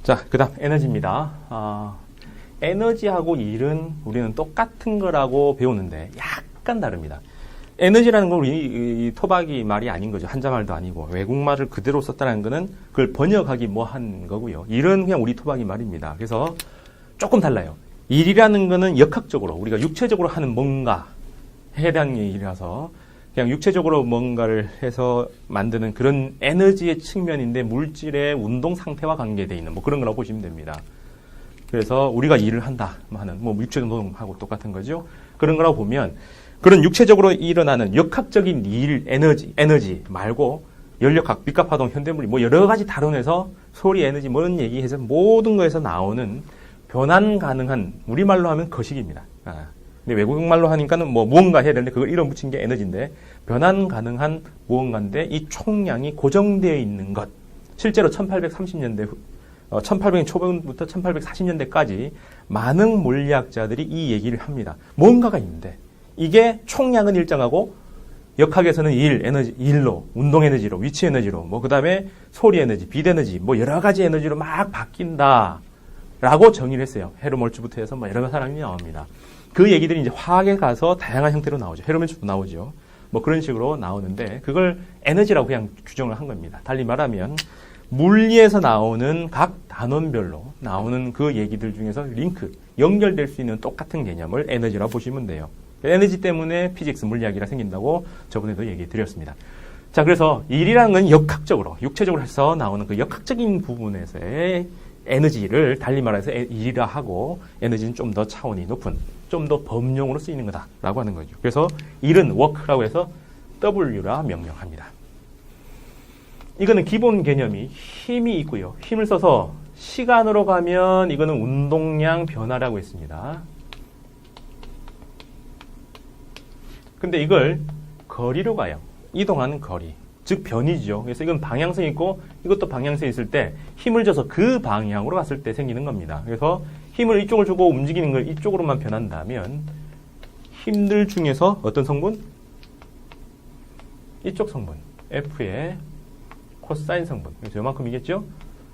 자, 그 다음 에너지입니다. 에너지하고 일은 우리는 똑같은 거라고 배우는데 약간 다릅니다. 에너지라는 건 우리 토박이 말이 아닌 거죠. 한자말도 아니고 외국말을 그대로 썼다는 거는 그걸 번역하기 뭐한 거고요. 일은 그냥 우리 토박이 말입니다. 그래서 조금 달라요. 일이라는 거는 역학적으로 우리가 육체적으로 하는 뭔가 해당 일이라서 그냥 육체적으로 뭔가를 해서 만드는 그런 에너지의 측면인데 물질의 운동 상태와 관계되어 있는 뭐 그런 거라고 보시면 됩니다. 그래서 우리가 일을 한다 하는 뭐 육체적 노동하고 똑같은 거죠. 그런 거라고 보면 그런 육체적으로 일어나는 역학적인 일, 에너지 말고 연력학, 밑값파동, 현대물리 뭐 여러 가지 다뤄내서 소리, 에너지 뭐 이런 얘기해서 모든 거에서 나오는 변환 가능한 우리말로 하면 거식입니다. 근데 외국말로 하니까는 뭐 무언가 해야 되는데 그걸 이름 붙인 게 에너지인데 변환 가능한 무언가인데 이 총량이 고정되어 있는 것. 실제로 1830년대 1800년 초반부터 1840년대까지 많은 물리학자들이 이 얘기를 합니다. 뭔가가 있는데 이게 총량은 일정하고 역학에서는 일로, 운동 에너지로, 위치 에너지로, 뭐 그 다음에 소리 에너지, 빛 에너지, 뭐 여러 가지 에너지로 막 바뀐다라고 정의를 했어요. 헤르몰츠부터 해서 뭐 여러 사람이 나옵니다. 그 얘기들이 이제 화학에 가서 다양한 형태로 나오죠. 헤르몰츠도 나오죠. 뭐 그런 식으로 나오는데 그걸 에너지라고 그냥 규정을 한 겁니다. 달리 말하면 물리에서 나오는 각 단원별로 나오는 그 얘기들 중에서 링크, 연결될 수 있는 똑같은 개념을 에너지라고 보시면 돼요. 에너지 때문에 피직스, 물리학이라 생긴다고 저번에도 얘기 드렸습니다. 자, 그래서 일이라는 건 역학적으로, 육체적으로 해서 나오는 그 역학적인 부분에서의 에너지를 달리 말해서 일이라 하고 에너지는 좀 더 차원이 높은, 좀 더 범용으로 쓰이는 거다라고 하는 거죠. 그래서 일은 work라고 해서 W라 명명합니다. 이거는 기본 개념이 힘이 있고요. 힘을 써서 시간으로 가면 이거는 운동량 변화라고 했습니다. 근데 이걸 거리로 가요. 이동하는 거리. 즉 변이죠. 그래서 이건 방향성이 있고 이것도 방향성이 있을 때 힘을 줘서 그 방향으로 갔을 때 생기는 겁니다. 그래서 힘을 이쪽을 주고 움직이는 걸 이쪽으로만 변한다면 힘들 중에서 어떤 성분? 이쪽 성분. F의 코사인 성분. 그래서 요만큼이겠죠?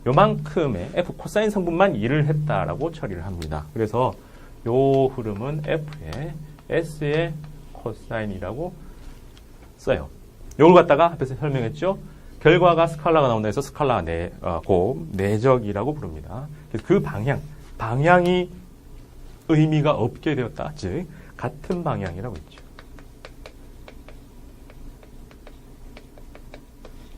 요만큼의 F 코사인 성분만 일을 했다라고 처리를 합니다. 그래서 요 흐름은 F의 S의 코사인이라고 써요. 요걸 갖다가 앞에서 설명했죠. 결과가 스칼라가 나온다 해서 스칼라가 내적이라고 부릅니다. 그래서 그 방향이 의미가 없게 되었다. 즉 같은 방향이라고 했죠.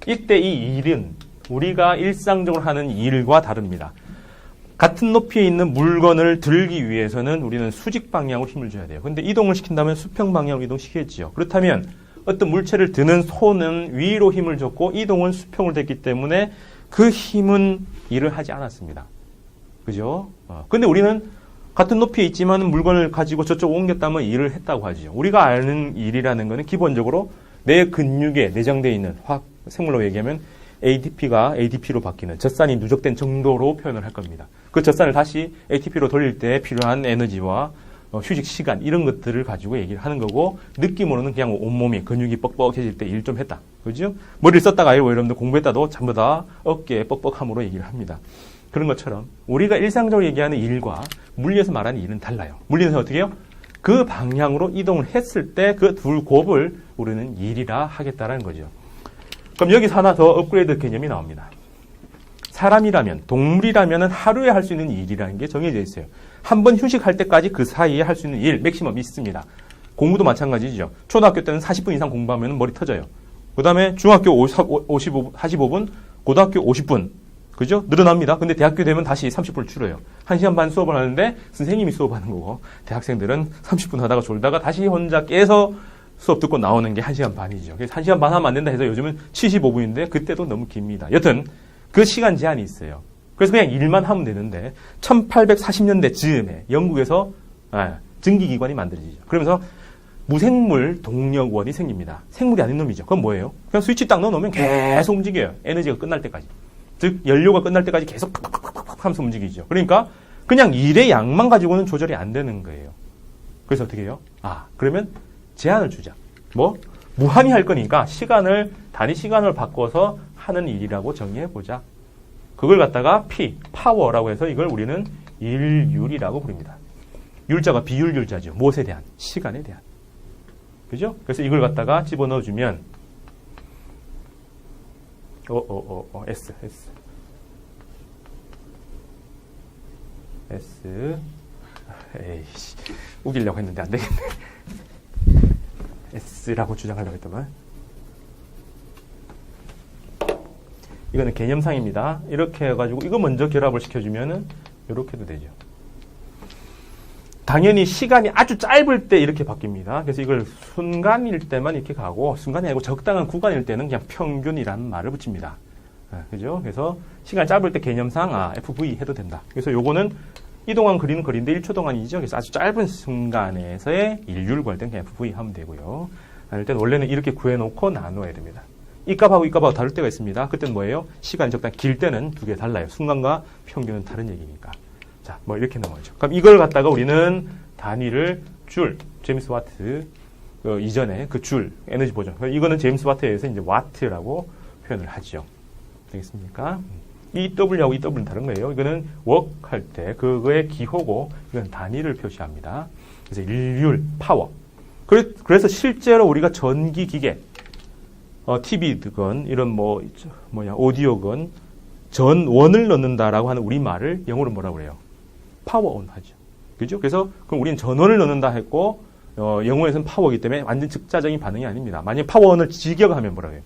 이때 이 일은 우리가 일상적으로 하는 일과 다릅니다. 같은 높이에 있는 물건을 들기 위해서는 우리는 수직 방향으로 힘을 줘야 돼요. 근데 이동을 시킨다면 수평 방향으로 이동시키겠지요. 그렇다면 어떤 물체를 드는 손은 위로 힘을 줬고 이동은 수평으로 됐기 때문에 그 힘은 일을 하지 않았습니다. 그죠? 근데 우리는 같은 높이에 있지만 물건을 가지고 저쪽 옮겼다면 일을 했다고 하죠. 우리가 아는 일이라는 것은 기본적으로 내 근육에 내장되어 있는 생물로 얘기하면 ATP가 ADP로 바뀌는 젖산이 누적된 정도로 표현을 할 겁니다. 그 젖산을 다시 ATP로 돌릴 때 필요한 에너지와 휴식 시간 이런 것들을 가지고 얘기를 하는 거고 느낌으로는 그냥 온몸이 근육이 뻑뻑해질 때 일 좀 했다. 그죠? 머리를 썼다가 여러분들 공부했다도 전부 다 어깨 뻑뻑함으로 얘기를 합니다. 그런 것처럼 우리가 일상적으로 얘기하는 일과 물리에서 말하는 일은 달라요. 물리에서 어떻게 해요? 그 방향으로 이동을 했을 때 그 둘 곱을 우리는 일이라 하겠다라는 거죠. 그럼 여기서 하나 더 업그레이드 개념이 나옵니다. 사람이라면, 동물이라면 하루에 할 수 있는 일이라는 게 정해져 있어요. 한 번 휴식할 때까지 그 사이에 할 수 있는 일, 맥시멈이 있습니다. 공부도 마찬가지죠. 초등학교 때는 40분 이상 공부하면 머리 터져요. 그 다음에 중학교 45분, 고등학교 50분. 그죠? 늘어납니다. 근데 대학교 되면 다시 30분을 줄여요. 1시간 반 수업을 하는데 선생님이 수업하는 거고 대학생들은 30분 하다가 졸다가 다시 혼자 깨서 수업 듣고 나오는 게 1시간 반이죠. 그래서 1시간 반 하면 안 된다 해서 요즘은 75분인데 그때도 너무 깁니다. 여튼 그 시간 제한이 있어요. 그래서 그냥 일만 하면 되는데 1840년대 즈음에 영국에서 증기기관이 만들어지죠. 그러면서 무생물 동력원이 생깁니다. 생물이 아닌 놈이죠. 그건 뭐예요? 그냥 스위치 딱 넣어놓으면 계속 움직여요. 에너지가 끝날 때까지. 즉 연료가 끝날 때까지 계속 팍팍팍팍 하면서 움직이죠. 그러니까 그냥 일의 양만 가지고는 조절이 안 되는 거예요. 그래서 어떻게 해요? 그러면 제한을 주자. 무한히 할 거니까 단위 시간을 바꿔서 하는 일이라고 정의해 보자. 그걸 갖다가 P, 파워라고 해서 이걸 우리는 일률이라고 부릅니다. 율자가 비율 율자죠. 무엇에 대한? 시간에 대한. 그죠? 그래서 이걸 갖다가 집어넣어주면 S 에이씨 우기려고 했는데 안 되겠네. S라고 주장하려고 했더만. 이거는 개념상입니다. 이렇게 해가지고 이거 먼저 결합을 시켜주면은 이렇게도 되죠. 당연히 시간이 아주 짧을 때 이렇게 바뀝니다. 그래서 이걸 순간일 때만 이렇게 가고, 순간이 아니고 적당한 구간일 때는 그냥 평균이라는 말을 붙입니다. 그죠? 그래서 시간이 짧을 때 개념상 FV 해도 된다. 그래서 요거는 이동안 그리는 거리인데 1초 동안이죠. 그래서 아주 짧은 순간에서의 일률 구할 때는 그냥 FV 하면 되고요. 일단 원래는 이렇게 구해놓고 나누어야 됩니다. 이 값하고 이 값하고 다를 때가 있습니다. 그때는 뭐예요? 시간이 적당히 길 때는 두 개 달라요. 순간과 평균은 다른 얘기니까. 자, 뭐 이렇게 넘어가죠. 그럼 이걸 갖다가 우리는 단위를 줄, 제임스 와트 이전에 그 줄, 에너지 보죠. 이거는 제임스 와트에 의해서 이제 와트라고 표현을 하죠. 되겠습니까? 이 W하고 이 W는 다른 거예요. 이거는 work 할 때 그거의 기호고, 이건 단위를 표시합니다. 그래서 일률, 파워. 그래서 실제로 우리가 전기 기계, TV건 이런 오디오건 전원을 넣는다라고 하는 우리 말을 영어로 뭐라고 그래요? 파워온 하죠. 그죠? 그래서 그럼 우리는 전원을 넣는다 했고, 영어에서는 파워이기 때문에 완전 즉자적인 반응이 아닙니다. 만약에 파워온을 직역하면 뭐라고 해요?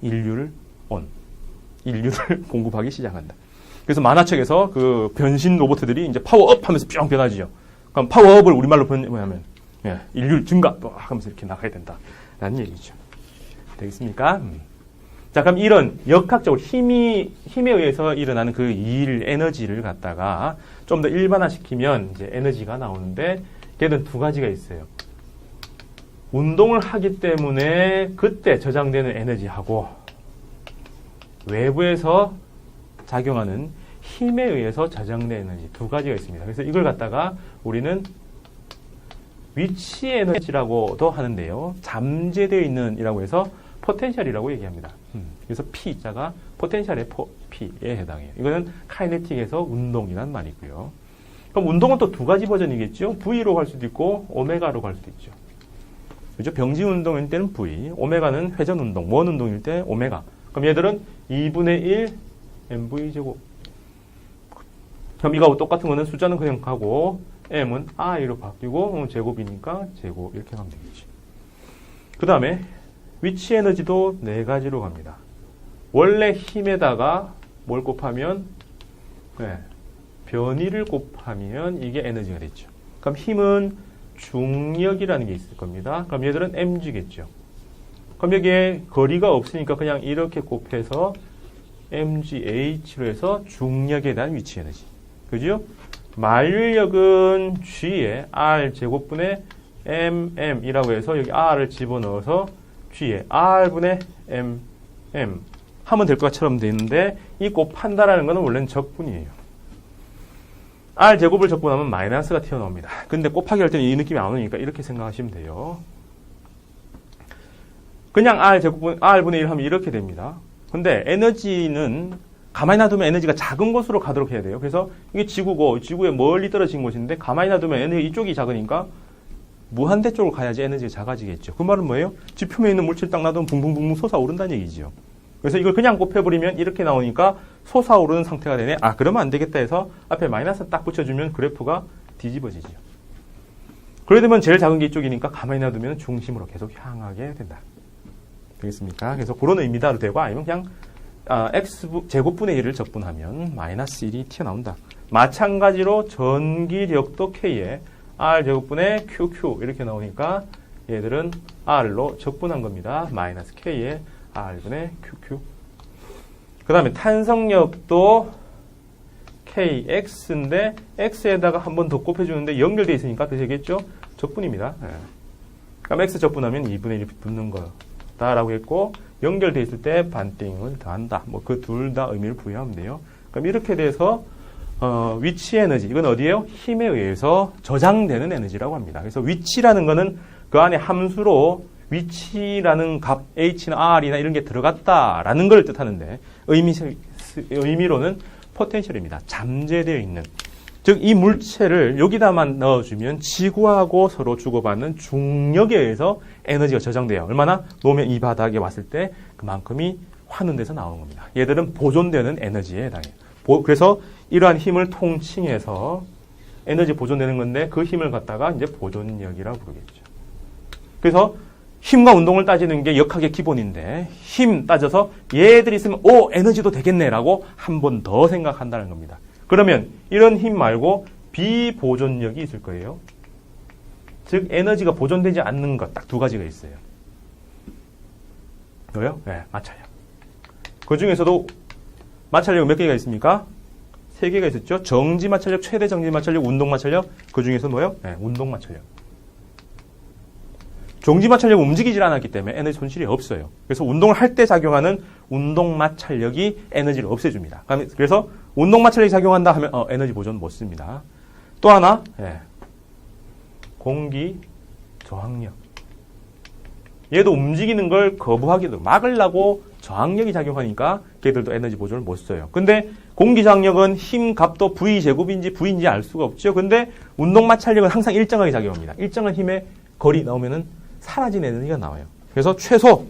일률 온. 인류를 공급하기 시작한다. 그래서 만화책에서 그 변신 로봇들이 이제 파워업 하면서 뿅 변하지요. 그럼 파워업을 우리말로 뭐냐면 인류 증가 하면서 이렇게 나가야 된다라는 얘기죠. 되겠습니까? 자, 그럼 이런 역학적으로 힘에 의해서 일어나는 그 일 에너지를 갖다가 좀 더 일반화시키면 이제 에너지가 나오는데, 걔는 두 가지가 있어요. 운동을 하기 때문에 그때 저장되는 에너지하고 외부에서 작용하는 힘에 의해서 저장된 에너지, 두 가지가 있습니다. 그래서 이걸 갖다가 우리는 위치 에너지라고도 하는데요. 잠재되어 있는 이라고 해서 포텐셜이라고 얘기합니다. 그래서 P자가 포텐셜의 P에 해당해요. 이거는 카이네틱에서 운동이란 말이고요. 그럼 운동은 또 두 가지 버전이겠죠. V로 갈 수도 있고 오메가로 갈 수도 있죠. 그죠? 병진 운동일 때는 V, 오메가는 회전 운동, 원 운동일 때 오메가. 그럼 얘들은 2분의 1 mv제곱. 그럼 이거하고 똑같은 거는 숫자는 그냥 가고 m은 i로 바뀌고 제곱이니까 제곱 이렇게 가면 되겠지. 그 다음에 위치 에너지도 네 가지로 갑니다. 원래 힘에다가 뭘 곱하면 변위를 곱하면 이게 에너지가 됐죠. 그럼 힘은 중력이라는 게 있을 겁니다. 그럼 얘들은 mg겠죠. 그럼 여기에 거리가 없으니까 그냥 이렇게 곱해서 mgh로 해서 중력에 대한 위치 에너지. 그죠? 만류력은 g에 r 제곱분의 mm이라고 해서 여기 r을 집어넣어서 g에 r분의 mm 하면 될 것처럼 되는데, 이 곱한다라는 것은 원래는 적분이에요. r 제곱을 적분하면 마이너스가 튀어나옵니다. 근데 곱하기 할 때는 이 느낌이 안 오니까 이렇게 생각하시면 돼요. 그냥 r분의 1 하면 이렇게 됩니다. 근데 에너지는 가만히 놔두면 에너지가 작은 곳으로 가도록 해야 돼요. 그래서 이게 지구고 지구에 멀리 떨어진 곳인데 가만히 놔두면 에너지 이쪽이 작으니까 무한대 쪽으로 가야지 에너지가 작아지겠죠. 그 말은 뭐예요? 지표면에 있는 물질 딱 놔두면 붕붕붕붕 솟아오른다는 얘기죠. 그래서 이걸 그냥 곱해버리면 이렇게 나오니까 솟아오르는 상태가 되네. 그러면 안 되겠다 해서 앞에 마이너스 딱 붙여주면 그래프가 뒤집어지죠. 그러게 되면 제일 작은 게 이쪽이니까 가만히 놔두면 중심으로 계속 향하게 된다. 되겠습니까? 그래서 그런 의미다로 되고, 아니면 그냥 x제곱분의 1을 적분하면 마이너스 1이 튀어나온다. 마찬가지로 전기력도 k에 r제곱분의 qq 이렇게 나오니까 얘들은 r로 적분한 겁니다. 마이너스 k에 r분의 qq. 그 다음에 탄성력도 kx인데 x에다가 한 번 더 곱해주는데 연결되어 있으니까 되겠죠? 적분입니다. 그럼 x 적분하면 2분의 1이 붙는 거다라고 했고, 연결되어 있을 때 반띵을 더한다. 그 둘 다 의미를 부여하면 돼요. 그럼 이렇게 돼서 위치 에너지, 이건 어디예요? 힘에 의해서 저장되는 에너지라고 합니다. 그래서 위치라는 거는 그 안에 함수로 위치라는 값 h나 r이나 이런 게 들어갔다라는 걸 뜻하는데, 의미상 의미로는 포텐셜입니다. 잠재되어 있는. 즉, 이 물체를 여기다만 넣어주면 지구하고 서로 주고받는 중력에 의해서 에너지가 저장돼요. 얼마나? 놓으면 이 바닥에 왔을 때 그만큼이 환원돼서 나오는 겁니다. 얘들은 보존되는 에너지에 해당해요. 그래서 이러한 힘을 통칭해서 에너지 보존되는 건데 그 힘을 갖다가 이제 보존력이라고 부르겠죠. 그래서 힘과 운동을 따지는 게 역학의 기본인데 힘 따져서 얘들이 있으면 에너지도 되겠네라고 한 번 더 생각한다는 겁니다. 그러면 이런 힘 말고 비보존력이 있을 거예요. 즉 에너지가 보존되지 않는 것 딱 두 가지가 있어요. 뭐요? 네, 마찰력. 그 중에서도 마찰력은 몇 개가 있습니까? 3개가 있었죠. 정지 마찰력, 최대 정지 마찰력, 운동 마찰력. 그 중에서 뭐요? 네, 운동 마찰력. 정지 마찰력은 움직이질 않았기 때문에 에너지 손실이 없어요. 그래서 운동을 할 때 작용하는 운동 마찰력이 에너지를 없애줍니다. 그래서 운동 마찰력이 작용한다 하면 에너지 보존 못 씁니다. 또 하나, 공기 저항력. 얘도 움직이는 걸 거부하기도 막으려고 저항력이 작용하니까 걔들도 에너지 보존을 못 써요. 근데 공기 저항력은 힘 값도 V제곱인지 V인지 알 수가 없죠. 근데 운동 마찰력은 항상 일정하게 작용합니다. 일정한 힘의 거리 나오면은 사라진 에너지가 나와요. 그래서 최소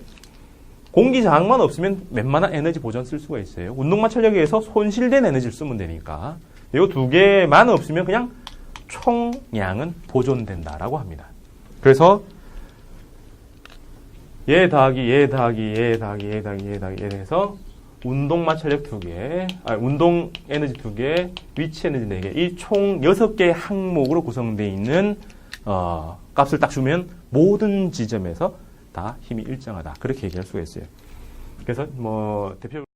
공기 저항만 없으면 웬만한 에너지 보존 쓸 수가 있어요. 운동 마찰력에 의해서 손실된 에너지를 쓰면 되니까 이 2개만 없으면 그냥 총량은 보존된다라고 합니다. 그래서 얘 더하기 해서 운동 마찰력 2개, 운동 에너지 2개, 위치 에너지 4개, 이 총 6개의 항목으로 구성되어 있는 값을 딱 주면 모든 지점에서 다 힘이 일정하다. 그렇게 얘기할 수가 있어요. 그래서 대표적으로